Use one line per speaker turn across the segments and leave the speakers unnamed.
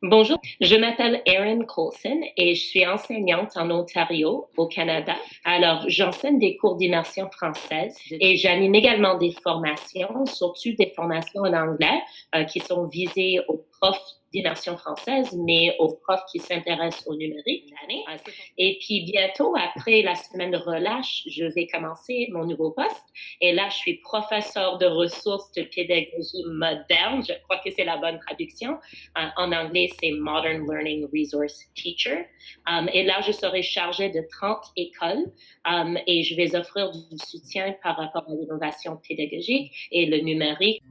Bonjour, je m'appelle Erin Coulson et je suis enseignante en Ontario, au Canada. Alors, j'enseigne des cours d'immersion française et j'anime également des formations, surtout des formations en anglais qui sont visées aux profs d'immersion française, mais aux profs qui s'intéressent au numérique. Et puis bientôt, après la semaine de relâche, je vais commencer mon nouveau poste. Et là, je suis professeur de ressources de pédagogie moderne. Je crois que c'est la bonne traduction. En anglais, c'est Modern Learning Resource Teacher. Et là, je serai chargée de 30 écoles et je vais offrir du soutien par rapport à l'innovation pédagogique et le numérique.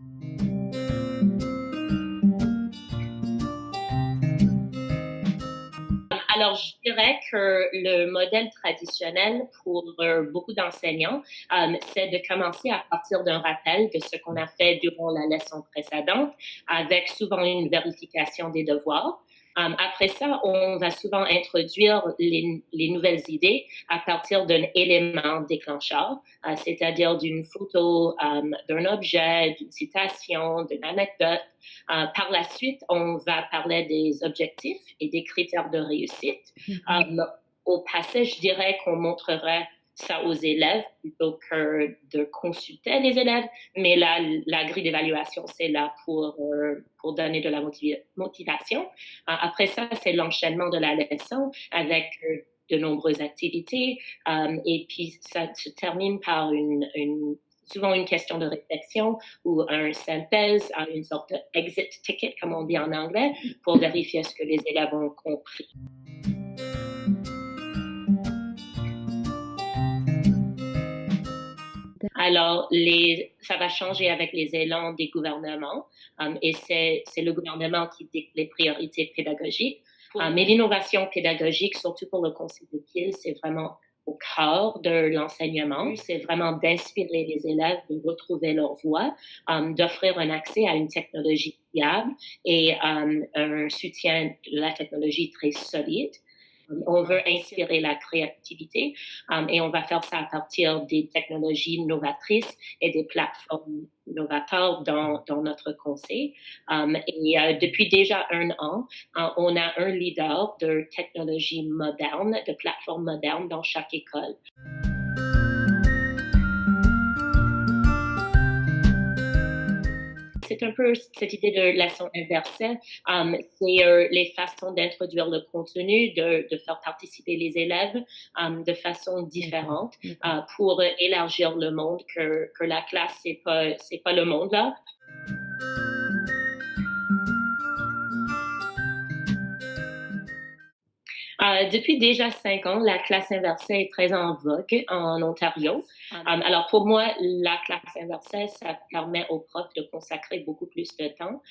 Alors, je dirais que le modèle traditionnel pour beaucoup d'enseignants, c'est de commencer à partir d'un rappel de ce qu'on a fait durant la leçon précédente, avec souvent une vérification des devoirs. Après ça, on va souvent introduire les nouvelles idées à partir d'un élément déclencheur, c'est-à-dire d'une photo, d'un objet, d'une citation, d'une anecdote. Par la suite, on va parler des objectifs et des critères de réussite. Au passé, je dirais qu'on montrerait ça aux élèves plutôt que de consulter les élèves, mais la grille d'évaluation, c'est là pour donner de la motivation. Après ça, c'est l'enchaînement de la leçon avec de nombreuses activités et puis ça se termine par souvent une question de réflexion ou un synthèse, une sorte de exit ticket, comme on dit en anglais, pour vérifier ce que les élèves ont compris. Alors, ça va changer avec les élans des gouvernements et c'est le gouvernement qui dicte les priorités pédagogiques. Mais l'innovation pédagogique, surtout pour le conseil de pile, c'est vraiment au cœur de l'enseignement. C'est vraiment d'inspirer les élèves de retrouver leur voie, d'offrir un accès à une technologie fiable et un soutien de la technologie très solide. On veut inspirer la créativité et on va faire ça à partir des technologies novatrices et des plateformes novateurs dans notre conseil. Et depuis déjà un an, on a un leader de technologie moderne, de plateformes modernes dans chaque école. C'est un peu cette idée de leçon inversée. C'est les façons d'introduire le contenu, de faire participer les élèves de façon différente pour élargir le monde, que la classe, c'est pas le monde là. Depuis déjà 5 ans, la classe inversée est très en vogue en Ontario. Alors pour moi, la classe inversée, ça permet aux profs de consacrer beaucoup plus de temps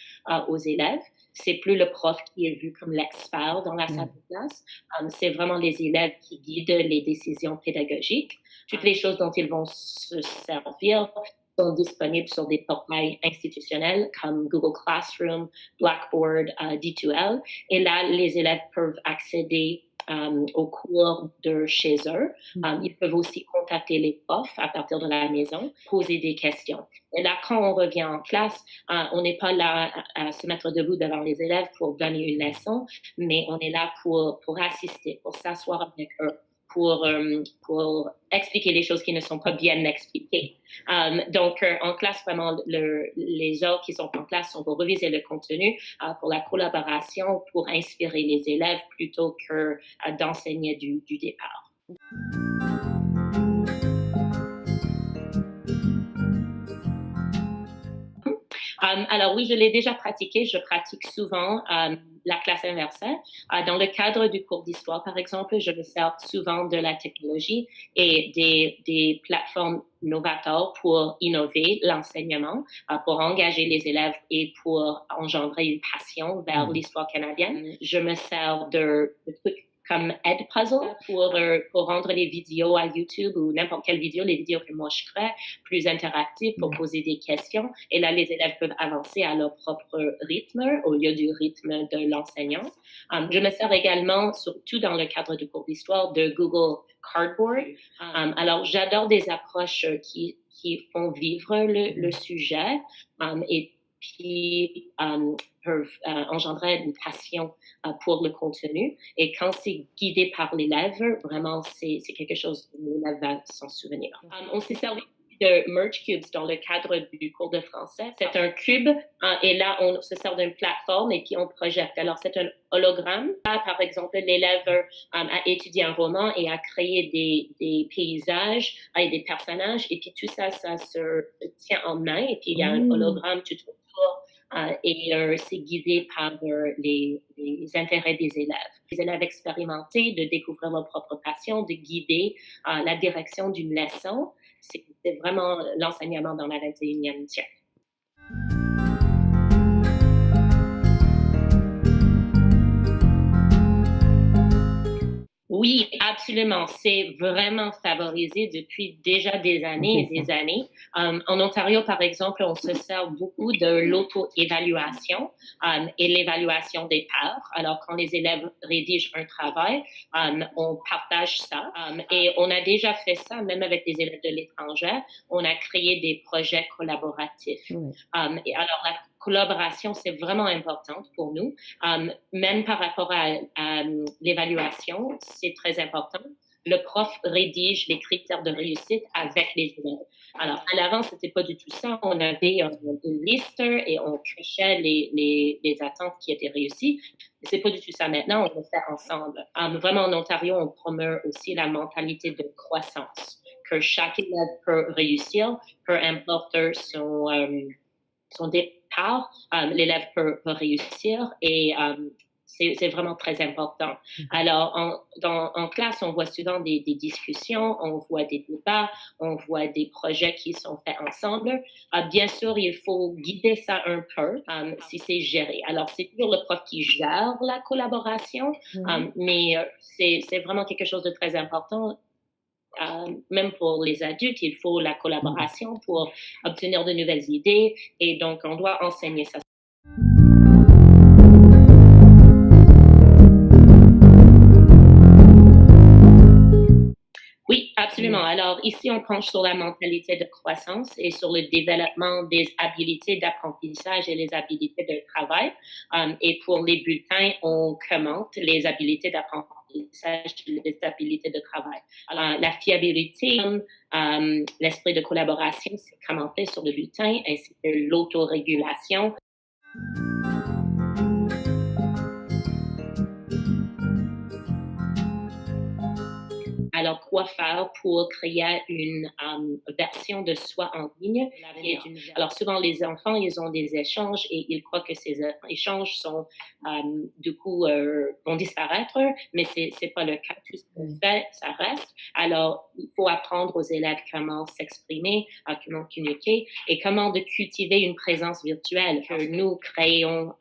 aux élèves. C'est plus le prof qui est vu comme l'expert dans la salle de classe. C'est vraiment les élèves qui guident les décisions pédagogiques. Toutes les choses dont ils vont se servir sont disponibles sur des portails institutionnels comme Google Classroom, Blackboard, D2L. Et là, les élèves peuvent accéder aux cours de chez eux. Ils peuvent aussi contacter les profs à partir de la maison, poser des questions. Et là, quand on revient en classe, on n'est pas là à se mettre debout devant les élèves pour donner une leçon, mais on est là pour assister, pour s'asseoir avec eux, pour expliquer les choses qui ne sont pas bien expliquées. Donc, en classe, vraiment, les heures qui sont en classe sont pour reviser le contenu, pour la collaboration, pour inspirer les élèves plutôt que d'enseigner du départ. Alors oui, je l'ai déjà pratiqué. Je pratique souvent la classe inversée. Dans le cadre du cours d'histoire, par exemple, je me sers souvent de la technologie et des plateformes novateurs pour innover l'enseignement, pour engager les élèves et pour engendrer une passion vers l'histoire canadienne. Je me sers de trucs comme Edpuzzle pour rendre les vidéos à YouTube ou n'importe quelle vidéo, les vidéos que moi je crée, plus interactives pour poser des questions. Et là, les élèves peuvent avancer à leur propre rythme au lieu du rythme de l'enseignant. Je me sers également, surtout dans le cadre du cours d'histoire, de Google Cardboard. Alors, j'adore des approches qui font vivre le sujet et puis peuvent engendrer une passion pour le contenu. Et quand c'est guidé par l'élève, vraiment, c'est quelque chose dont l'élève va s'en souvenir. On s'est servi de Merge Cubes dans le cadre du cours de français. C'est un cube et là, on se sert d'une plateforme et puis on projette. Alors, c'est un hologramme. Là, par exemple, l'élève a étudié un roman et a créé des paysages et des personnages et puis tout ça, ça se tient en main et puis il y a un hologramme tout autour. Et c'est guidé par les intérêts des élèves. Les élèves expérimentés de découvrir leur propre passion, de guider la direction d'une leçon. C'est vraiment l'enseignement dans le 21e siècle. Oui, absolument. C'est vraiment favorisé depuis déjà des années et des années. En Ontario, par exemple, on se sert beaucoup de l'auto-évaluation et l'évaluation des pairs. Alors, quand les élèves rédigent un travail, on partage ça. Et on a déjà fait ça, même avec des élèves de l'étranger. On a créé des projets collaboratifs. Et alors, la collaboration, c'est vraiment importante pour nous. Même par rapport à l'évaluation, c'est très important. Le prof rédige les critères de réussite avec les élèves. Alors, à l'avant, c'était pas du tout ça. On avait une liste et on trichait les attentes qui étaient réussies. Mais c'est pas du tout ça maintenant. On le fait ensemble. Vraiment, en Ontario, on promeut aussi la mentalité de croissance, que chaque élève peut réussir, peu importe son départ, l'élève peut réussir et c'est vraiment très important. Alors, en classe, on voit souvent des discussions, on voit des débats, on voit des projets qui sont faits ensemble. Bien sûr, il faut guider ça un peu si c'est géré. Alors, c'est toujours le prof qui gère la collaboration, mais c'est vraiment quelque chose de très important. Même pour les adultes, il faut la collaboration pour obtenir de nouvelles idées et donc on doit enseigner ça. Oui, absolument. Alors ici, on penche sur la mentalité de croissance et sur le développement des habiletés d'apprentissage et les habiletés de travail. Et pour les bulletins, on commente les habiletés d'apprentissage, les habiletés de travail. Alors, la fiabilité, l'esprit de collaboration, c'est commenté sur le bulletin, ainsi que l'autorégulation. Alors, quoi faire pour créer une version de soi en ligne? Alors, souvent, les enfants, ils ont des échanges et ils croient que ces échanges sont, vont disparaître, mais c'est pas le cas. Tout ce qu'on fait, ça reste. Alors, il faut apprendre aux élèves comment s'exprimer, comment communiquer et comment de cultiver une présence virtuelle. Que nous créons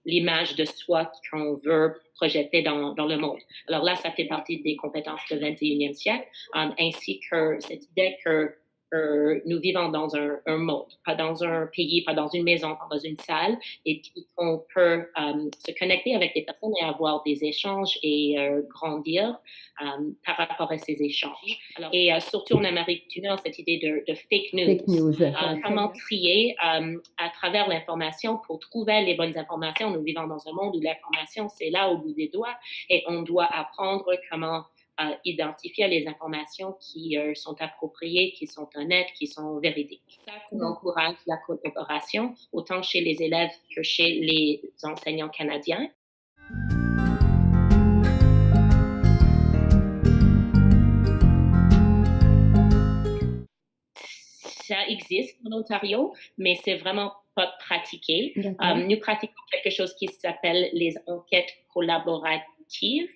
l'image de soi qu'on veut projeter dans le monde. Alors là, ça fait partie des compétences du 21e siècle, ainsi que cette idée que nous vivons dans un monde, pas dans un pays, pas dans une maison, pas dans une salle, et qu'on peut se connecter avec des personnes et avoir des échanges et grandir par rapport à ces échanges. Alors, et surtout en Amérique du Nord, cette idée de fake news. Comment trier à travers l'information pour trouver les bonnes informations. Nous vivons dans un monde où l'information, c'est là au bout des doigts et on doit apprendre comment identifier les informations qui sont appropriées, qui sont honnêtes, qui sont véridiques. Ça, on encourage la collaboration, autant chez les élèves que chez les enseignants canadiens. Ça existe en Ontario, mais c'est vraiment pas pratiqué. Nous pratiquons quelque chose qui s'appelle les enquêtes collaboratives.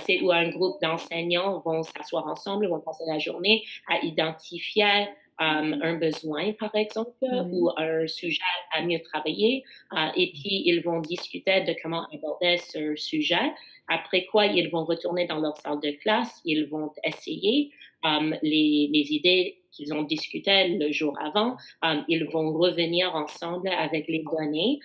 C'est où un groupe d'enseignants vont s'asseoir ensemble, vont passer la journée à identifier un besoin, par exemple, ou un sujet à mieux travailler, et puis ils vont discuter de comment aborder ce sujet, après quoi ils vont retourner dans leur salle de classe, ils vont essayer les idées qu'ils ont discutées le jour avant, ils vont revenir ensemble avec les données.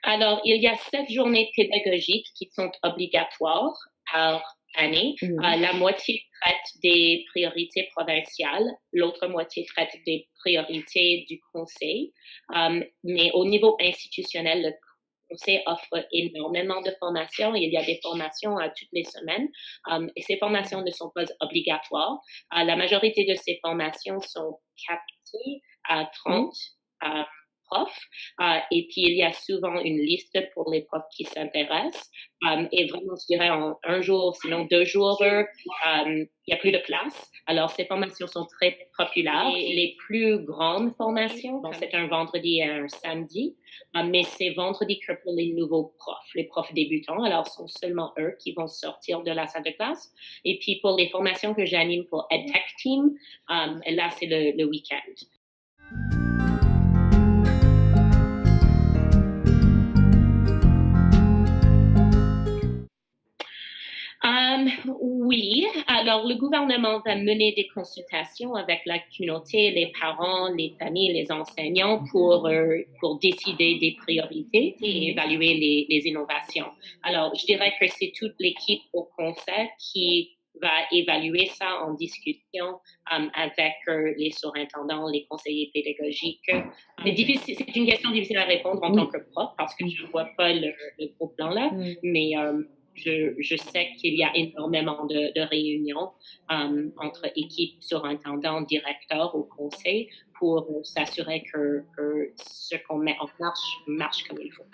Alors, il y a 7 journées pédagogiques qui sont obligatoires par année. La moitié traite des priorités provinciales, l'autre moitié traite des priorités du conseil. Mais au niveau institutionnel, le conseil offre énormément de formations. Il y a des formations toutes les semaines et ces formations ne sont pas obligatoires. La majorité de ces formations sont captées à 30 profs et puis il y a souvent une liste pour les profs qui s'intéressent et vraiment, je dirais, en un jour, sinon 2 jours, il n'y a plus de place. Alors, ces formations sont très populaires. Et les plus grandes formations, bon, c'est un vendredi et un samedi, mais c'est vendredi que pour les nouveaux profs, les profs débutants. Alors, ce sont seulement eux qui vont sortir de la salle de classe. Et puis, pour les formations que j'anime pour EdTech Team, là, c'est le week-end. Oui, alors le gouvernement va mener des consultations avec la communauté, les parents, les familles, les enseignants pour décider des priorités et évaluer les innovations. Alors, je dirais que c'est toute l'équipe au conseil qui va évaluer ça en discussion avec les surintendants, les conseillers pédagogiques. C'est une question difficile à répondre en tant que prof parce que je ne vois pas le gros plan là, mais je sais qu'il y a énormément de réunions entre équipes, surintendants, directeurs au conseil pour s'assurer que ce qu'on met en place marche comme il faut.